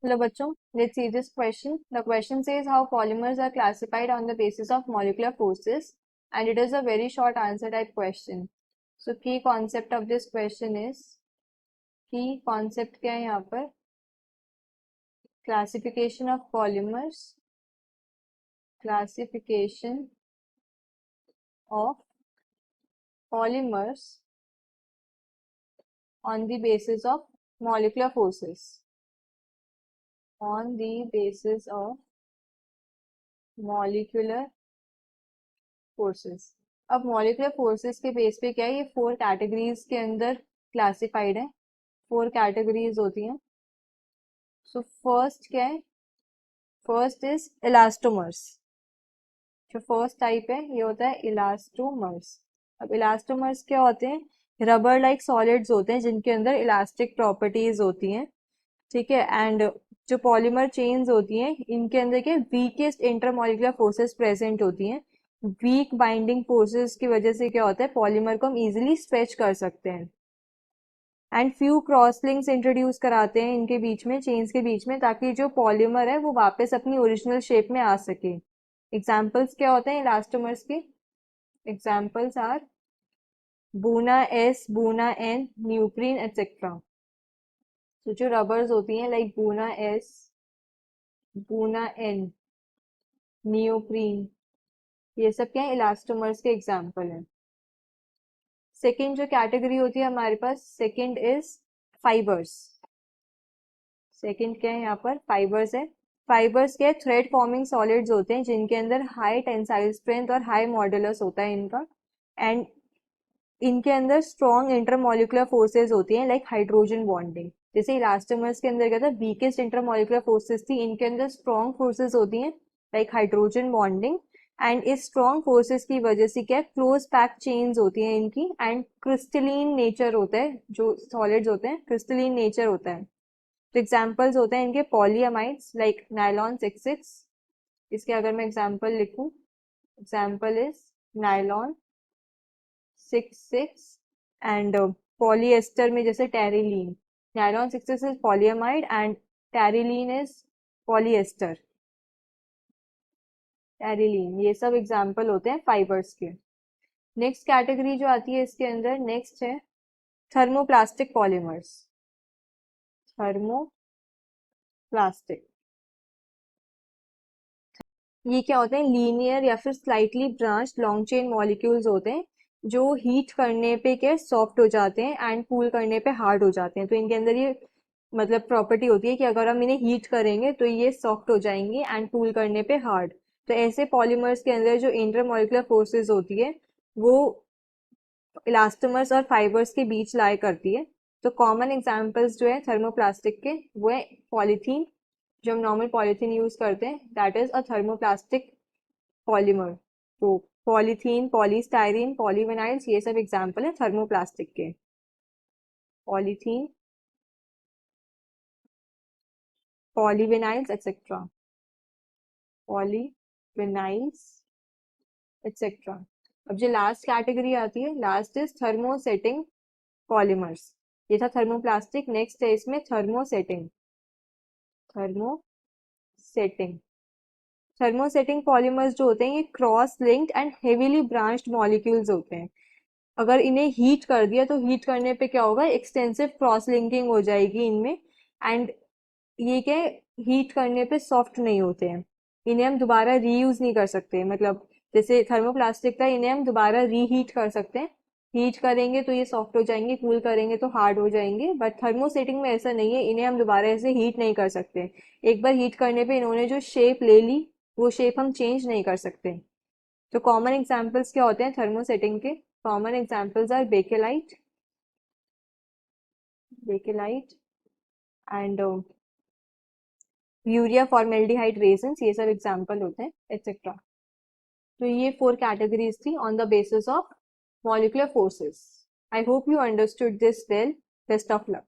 Hello bachcho, let's see this question. The question says how polymers are classified on the basis of molecular forces, and it is a very short answer type question. So key concept of this question is, key concept क्या है यहाँ पर? Classification of polymers, classification of polymers on the basis of molecular forces, on the basis of molecular forces. अब molecular forces के base पे क्या है, ये 4 कैटेगरीज के अंदर क्लासिफाइड है. 4 कैटेगरीज होती हैं. सो फर्स्ट क्या है? First is elastomers. जो फर्स्ट टाइप है ये होता है इलास्टोमर्स. अब इलास्टोमर्स क्या होते हैं? रबर लाइक सॉलिड्स होते हैं जिनके अंदर इलास्टिक प्रॉपर्टीज होती हैं. ठीक है. एंड जो पॉलीमर चेन्स होती हैं इनके अंदर क्या वीकेस्ट इंटरमॉलिक्यूलर फोर्सेस प्रेजेंट होती हैं. वीक बाइंडिंग फोर्सेस की वजह से क्या होता है, पॉलीमर को हम इजीली स्ट्रेच कर सकते हैं. And few cross links introduce कराते हैं इनके बीच में, चेन्स के बीच में, ताकि जो पॉलीमर है वो वापस अपनी ओरिजिनल शेप में आ सके. एग्जाम्पल्स क्या होते हैं इलास्टोमर्स के? Examples are Buna S, Buna N, neoprene etcetera. तो जो रबर्स होती हैं like Buna S, Buna N, neoprene, ये सब क्या है, इलास्टोमर्स के एग्जाम्पल हैं. सेकेंड जो कैटेगरी होती है हमारे पास, सेकेंड इज फाइबर्स. सेकेंड क्या है यहाँ पर? फाइबर्स है. फाइबर्स के थ्रेड फॉर्मिंग सॉलिड्स होते हैं जिनके अंदर हाई टेंसाइल स्ट्रेंथ और हाई मॉडुलस होता है इनका. एंड इनके अंदर स्ट्रॉन्ग इंटरमॉलिक्यूलर फोर्सेज होती हैं लाइक हाइड्रोजन बॉन्डिंग. जैसे इलास्टोमर्स के अंदर क्या था, वीकेस्ट इंटरमॉलिक्यूलर फोर्सेज थी, इनके अंदर स्ट्रॉन्ग फोर्सेज होती हैं लाइक हाइड्रोजन बॉन्डिंग. एंड इस स्ट्रॉन्ग फोर्सेस की वजह से क्या क्लोज पैक चेन्स होती हैं इनकी. एंड क्रिस्टलीन नेचर होता है, जो सॉलिड्स होते हैं क्रिस्टलीन नेचर होता है. तो एग्जाम्पल्स होते हैं इनके पॉलीअमाइड्स लाइक नायलॉन 6,6. इसके अगर मैं एग्जाम्पल लिखूं, example is nylon 6,6. And polyester में जैसे terylene. Nylon 6,6 is polyamide and terylene is polyester. Terylene, ये सब एग्जाम्पल होते हैं फाइबर्स के. नेक्स्ट कैटेगरी जो आती है इसके अंदर, नेक्स्ट है थर्मोप्लास्टिक पॉलीमर्स. थर्मोप्लास्टिक, ये क्या होते हैं? लीनियर या फिर slightly branch long chain molecules होते हैं जो हीट करने पे क्या सॉफ्ट हो जाते हैं एंड कूल करने पे हार्ड हो जाते हैं. तो इनके अंदर ये मतलब प्रॉपर्टी होती है कि अगर हम इन्हें हीट करेंगे तो ये सॉफ्ट हो जाएंगे एंड कूल करने पे हार्ड. तो ऐसे पॉलीमर्स के अंदर जो इंटरमॉलिक्यूलर फोर्सेस होती है वो इलास्टोमर्स और फाइबर्स के बीच लाई करती है. तो कॉमन एग्जांपल्स जो है थर्मोप्लास्टिक के, वो है पॉलीथीन. जो हम नॉर्मल पॉलीथीन यूज करते हैं that is a thermoplastic polymer. तो पॉलीथीन, पॉलीस्टाइरीन, पॉलीविनाइल्स, ये सब एग्जांपल है थर्मोप्लास्टिक के. Polythene, polyvinyls etcetera. Polyvinyls etcetera. अब जो लास्ट कैटेगरी आती है, लास्ट इज थर्मोसेटिंग पॉलीमर्स. ये था थर्मोप्लास्टिक. नेक्स्ट है इसमें थर्मोसेटिंग. थर्मोसेटिंग, थर्मोसेटिंग पॉलीमर्स जो होते हैं ये cross linked and heavily branched molecules होते हैं. अगर इन्हें हीट कर दिया तो हीट करने पे क्या होगा, एक्सटेंसिव क्रॉस लिंकिंग हो जाएगी इनमें. एंड ये क्या हीट करने पे सॉफ्ट नहीं होते हैं. इन्हें हम दोबारा रीयूज नहीं कर सकते. मतलब जैसे थर्मोप्लास्टिक था, इन्हें हम दोबारा रीहीट कर सकते हैं. हीट करेंगे तो ये सॉफ्ट हो जाएंगे, कूल करेंगे तो हार्ड हो जाएंगे. बट थर्मोसेटिंग में ऐसा नहीं है, इन्हें हम दोबारा ऐसे हीट नहीं कर सकते. एक बार हीट करने पे इन्होंने जो शेप ले ली वो शेप हम चेंज नहीं कर सकते. तो कॉमन एग्जांपल्स क्या होते हैं थर्मोसेटिंग के? Common examples are Bakelite, Bakelite and urea formaldehyde resins, ये सब एग्जांपल होते हैं एक्सेट्रा. तो ये 4 कैटेगरीज थी on the basis of molecular forces. I hope you understood this well. Best of luck.